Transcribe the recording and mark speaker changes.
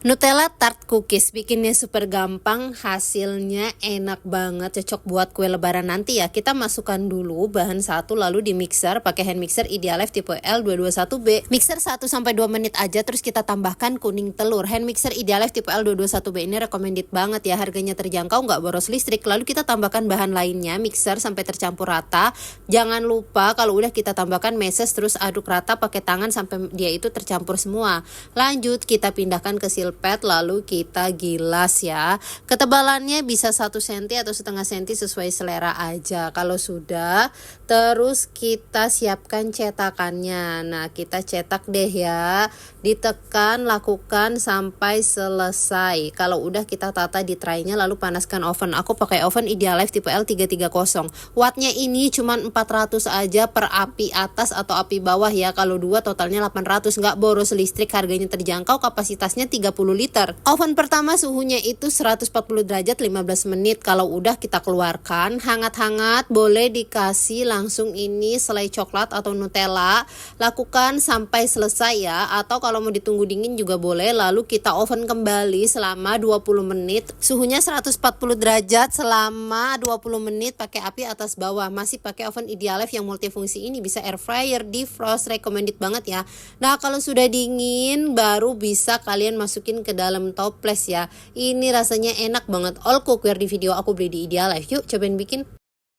Speaker 1: Nutella Tart Cookies bikinnya super gampang, hasilnya enak banget, cocok buat kue lebaran nanti ya. Kita masukkan dulu bahan satu lalu di mixer pakai hand mixer Idealef tipe L221B. Mixer 1-2 menit aja, terus kita tambahkan kuning telur. Hand mixer Idealef tipe L221B ini recommended banget ya, harganya terjangkau, nggak boros listrik. Lalu kita tambahkan bahan lainnya, mixer sampai tercampur rata. Jangan lupa kalau udah kita tambahkan meses, terus aduk rata pakai tangan sampai dia itu tercampur semua. Lanjut kita pindahkan ke pet lalu kita gilas ya. Ketebalannya bisa 1 cm atau setengah cm sesuai selera aja. Kalau sudah, terus kita siapkan cetakannya. Nah, kita cetak deh ya. Ditekan, lakukan sampai selesai. Kalau udah kita tata di traynya lalu panaskan oven. Aku pakai oven Idealef tipe L330. Wattnya ini cuma 400 aja per api atas atau api bawah ya. Kalau dua totalnya 800, nggak boros listrik, harganya terjangkau, kapasitasnya 30 liter. Oven pertama suhunya itu 140 derajat 15 menit. Kalau udah kita keluarkan, hangat-hangat, boleh dikasih langsung ini selai coklat atau Nutella. Lakukan sampai selesai ya, atau kalau mau ditunggu dingin juga boleh. Lalu kita oven kembali selama 20 menit. Suhunya 140 derajat selama 20 menit pakai api atas bawah. Masih pakai oven Idealef yang multifungsi ini, bisa air fryer, defrost, recommended banget ya. Nah, kalau sudah dingin baru bisa kalian masukin ke dalam toples ya. Ini rasanya enak banget. All cookware di video aku beli di Idealef. Yuk cobain bikin.